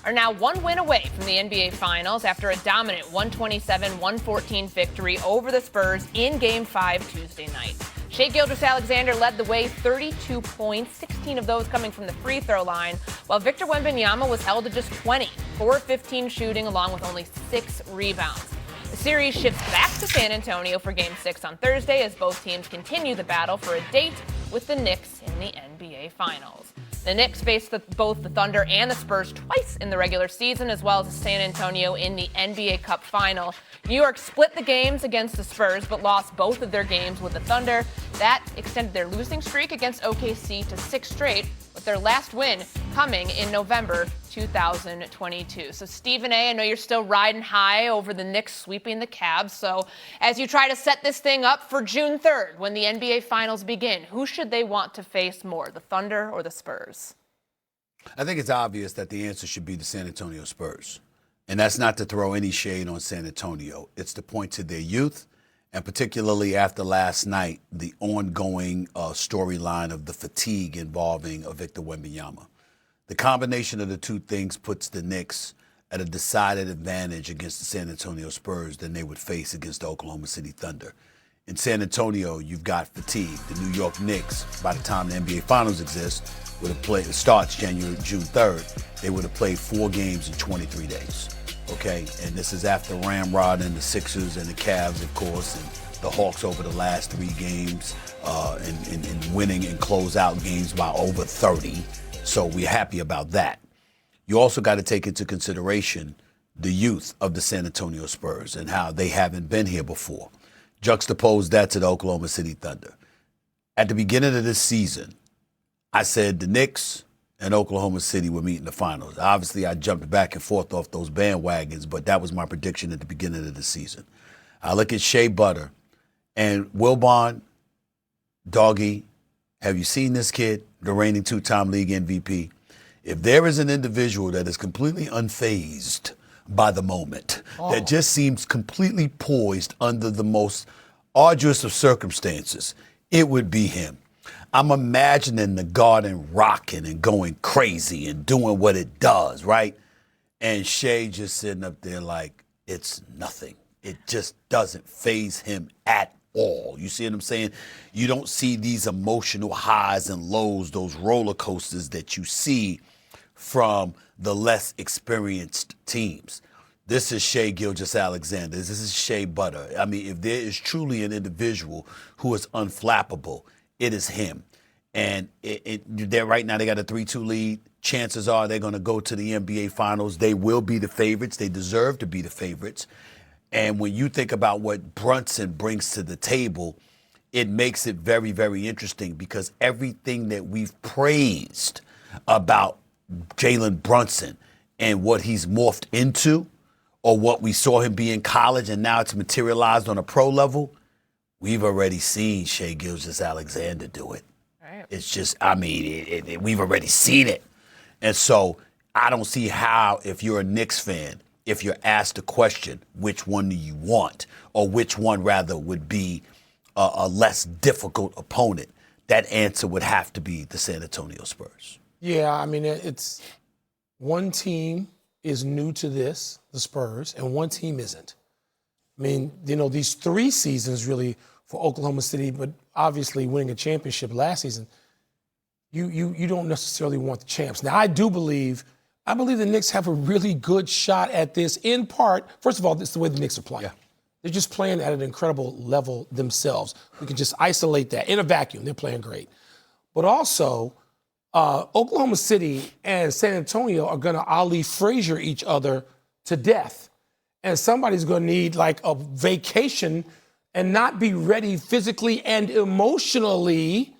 are now one win away from the NBA Finals after a dominant 127-114 victory over the Spurs in Game 5 Tuesday night. Shai Gilgeous-Alexander led the way, 32 points, 16 of those coming from the free throw line, while Victor Wembanyama was held to just 20, 4-15 shooting along with only 6 rebounds. The series shifts back to San Antonio for Game 6 on Thursday as both teams continue the battle for a date with the Knicks in the NBA Finals. The Knicks faced both the Thunder and the Spurs twice in the regular season, as well as San Antonio in the NBA Cup Final. New York split the games against the Spurs, but lost both of their games with the Thunder. That extended their losing streak against OKC to 6 straight, with their last win coming in November 2022. So Stephen A., I know you're still riding high over the Knicks sweeping the Cavs. So as you try to set this thing up for June 3rd, when the NBA Finals begin, who should they want to face more, the Thunder or the Spurs? I think it's obvious that the answer should be the San Antonio Spurs. And that's not to throw any shade on San Antonio. It's to point to their youth, and particularly after last night, the ongoing storyline of the fatigue involving Victor Wembanyama. The combination of the two things puts the Knicks at a decided advantage against the San Antonio Spurs than they would face against the Oklahoma City Thunder. In San Antonio, you've got fatigue. The New York Knicks, by the time the NBA Finals starts June 3rd, they would have played 4 games in 23 days. Okay, and this is after Ramrod and the Sixers and the Cavs, of course, and the Hawks over the last 3 games, and winning and close out games by over 30. So we're happy about that. You also got to take into consideration the youth of the San Antonio Spurs and how they haven't been here before. Juxtapose that to the Oklahoma City Thunder. At the beginning of this season, I said the Knicks and Oklahoma City would meet in the finals. Obviously, I jumped back and forth off those bandwagons, but that was my prediction at the beginning of the season. I look at Shea Butter and Wilbon, Doggy. Have you seen this kid, the reigning 2-time league MVP? If there is an individual that is completely unfazed by the moment, that just seems completely poised under the most arduous of circumstances, it would be him. I'm imagining the Garden rocking and going crazy and doing what it does, right? And Shea just sitting up there like it's nothing. It just doesn't faze him at all. You see what I'm saying? You don't see these emotional highs and lows, those roller coasters that you see from the less experienced teams. This is Shai Gilgeous-Alexander. This is Shea Butter. I mean, if there is truly an individual who is unflappable, it is him. And they're right now, they got a 3-2 lead. Chances are they're going to go to the NBA Finals. They will be the favorites. They deserve to be the favorites. And when you think about what Brunson brings to the table, it makes it very, very interesting because everything that we've praised about Jalen Brunson and what he's morphed into, or what we saw him be in college and now it's materialized on a pro level, we've already seen Shai Gilgeous-Alexander do it. Right. It's just, I mean, we've already seen it. And so I don't see how, if you're a Knicks fan, if you're asked a question, which one do you want, or which one rather would be a less difficult opponent, that answer would have to be the San Antonio Spurs. Yeah, I mean, it's one team is new to this, the Spurs, and one team isn't. I mean, you know, these 3 seasons really for Oklahoma City, but obviously winning a championship last season, you don't necessarily want the champs. Now, I believe the Knicks have a really good shot at this, in part. First of all, this is the way the Knicks are playing. Yeah. They're just playing at an incredible level themselves. We can just isolate that. In a vacuum, they're playing great. But also, Oklahoma City and San Antonio are going to Ali Frazier each other to death. And somebody's going to need like a vacation and not be ready physically and emotionally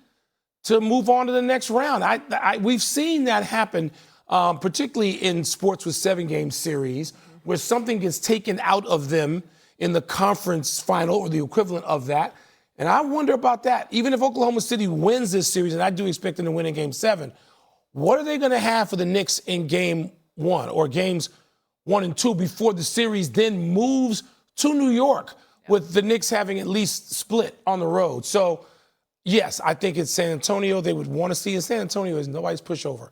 to move on to the next round. We've seen that happen, particularly in sports with 7-game series, where something gets taken out of them in the conference final or the equivalent of that. And I wonder about that. Even if Oklahoma City wins this series, and I do expect them to win in Game 7, what are they going to have for the Knicks in Game 1 or Games 1 and 2 before the series then moves to New York, with the Knicks having at least split on the road? So, yes, I think it's San Antonio they would want to see. And San Antonio is nobody's pushover.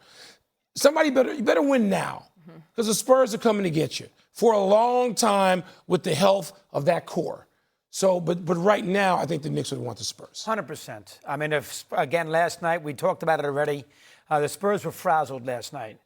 You better win now. because the Spurs are coming to get you for a long time with the health of that core. So, but right now, I think the Knicks would want the Spurs. 100%. I mean, again, last night, we talked about it already. The Spurs were frazzled last night.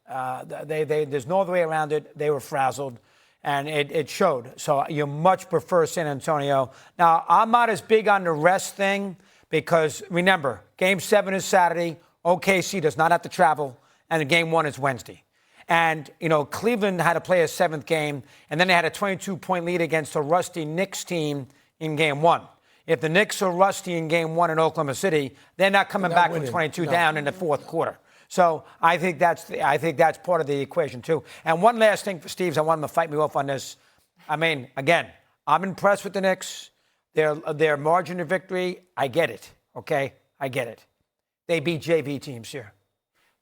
There's no other way around it. They were frazzled, and it showed. So you much prefer San Antonio. Now, I'm not as big on the rest thing because, remember, Game 7 is Saturday. OKC does not have to travel, and Game 1 is Wednesday. And, Cleveland had to play a 7th game, and then they had a 22-point lead against a rusty Knicks team in Game 1. If the Knicks are rusty in Game 1 in Oklahoma City, they're not coming back with 22 down in the fourth quarter. So I think that's part of the equation, too. And one last thing for Steves, I want him to fight me off on this. I mean, again, I'm impressed with the Knicks. Their margin of victory, I get it, okay? I get it. They beat JV teams here.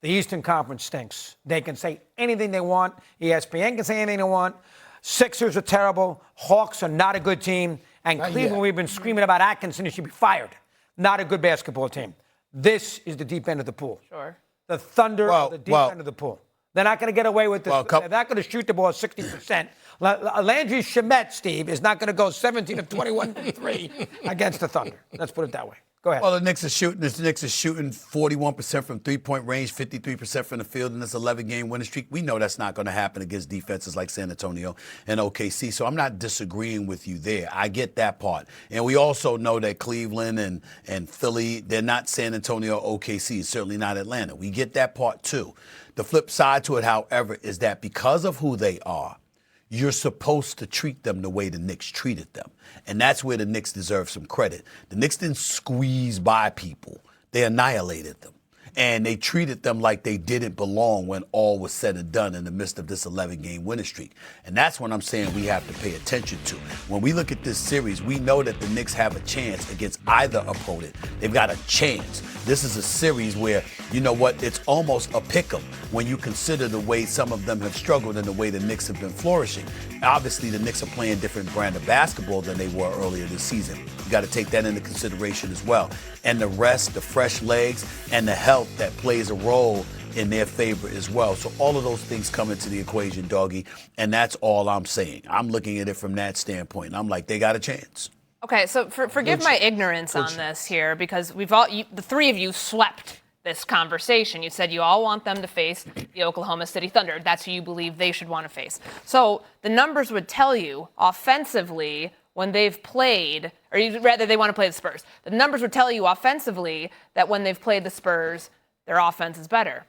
The Eastern Conference stinks. They can say anything they want. ESPN can say anything they want. Sixers are terrible. Hawks are not a good team. And Cleveland, we've been screaming about Atkinson, he should be fired. Not a good basketball team. This is the deep end of the pool. Sure. The Thunder are the deep end of the pool. They're not going to get away with this. They're not going to shoot the ball 60%. Landry Shamet, Steve, is not going to go 17 of 21 from 3 against the Thunder. Let's put it that way. Go ahead. Well, the Knicks are shooting 41% from three-point range, 53% from the field in this 11-game winning streak. We know that's not going to happen against defenses like San Antonio and OKC, so I'm not disagreeing with you there. I get that part. And we also know that Cleveland and Philly, they're not San Antonio or OKC, certainly not Atlanta. We get that part too. The flip side to it, however, is that because of who they are, you're supposed to treat them the way the Knicks treated them. And that's where the Knicks deserve some credit. The Knicks didn't squeeze by people. They annihilated them. And they treated them like they didn't belong when all was said and done in the midst of this 11-game winning streak. And that's what I'm saying we have to pay attention to. When we look at this series, we know that the Knicks have a chance against either opponent. They've got a chance. This is a series where, you know what, it's almost a pick-em when you consider the way some of them have struggled and the way the Knicks have been flourishing. Obviously, the Knicks are playing different brand of basketball than they were earlier this season. You got to take that into consideration as well. And the rest, the fresh legs, and the health that plays a role in their favor as well. So all of those things come into the equation, Doggy, and that's all I'm saying. I'm looking at it from that standpoint. And I'm like, they got a chance. Okay, so forgive my ignorance on this here, because the three of you swept this conversation. You said you all want them to face the Oklahoma City Thunder. That's who you believe they should want to face. So the numbers would tell you offensively when they've played, or rather they want to play the Spurs. The numbers would tell you offensively that when they've played the Spurs, their offense is better.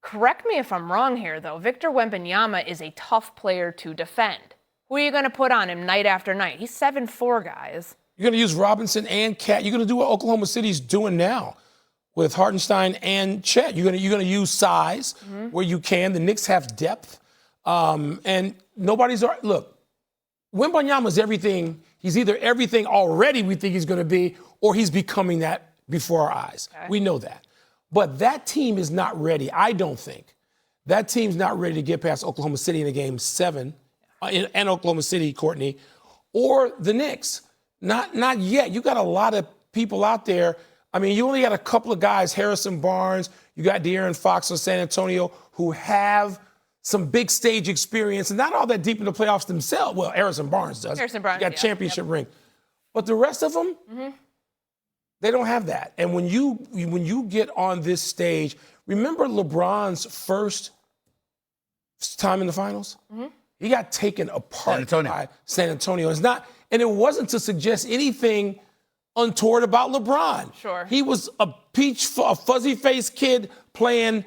Correct me if I'm wrong here, though. Victor Wembanyama is a tough player to defend. Who are you going to put on him night after night? He's 7'4", guys. You're going to use Robinson and Cat. You're going to do what Oklahoma City's doing now with Hartenstein and Chet. You're going to use size where you can. The Knicks have depth. And nobody's – look, Wembanyama's everything. He's either everything already we think he's going to be, or he's becoming that before our eyes. Okay. We know that. But that team is not ready, I don't think. That team's not ready to get past Oklahoma City in a Game 7, and Oklahoma City, Courtney, or the Knicks. Not yet. You got a lot of people out there. I mean, you only got a couple of guys, Harrison Barnes, you got De'Aaron Fox of San Antonio, who have some big stage experience and not all that deep in the playoffs themselves. Well, Harrison Barnes does. Harrison Barnes, got championship ring. But the rest of them, they don't have that. And when you get on this stage, remember LeBron's first time in the finals? He got taken apart by San Antonio. And it wasn't to suggest anything untoward about LeBron. Sure. He was a fuzzy-faced kid playing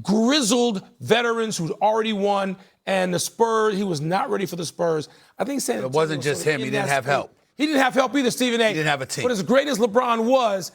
grizzled veterans who'd already won, and the Spurs, he was not ready for the Spurs. I think San Antonio. It wasn't just him. He didn't have help. He didn't have help either, Stephen A. He didn't have a team. But as great as LeBron was,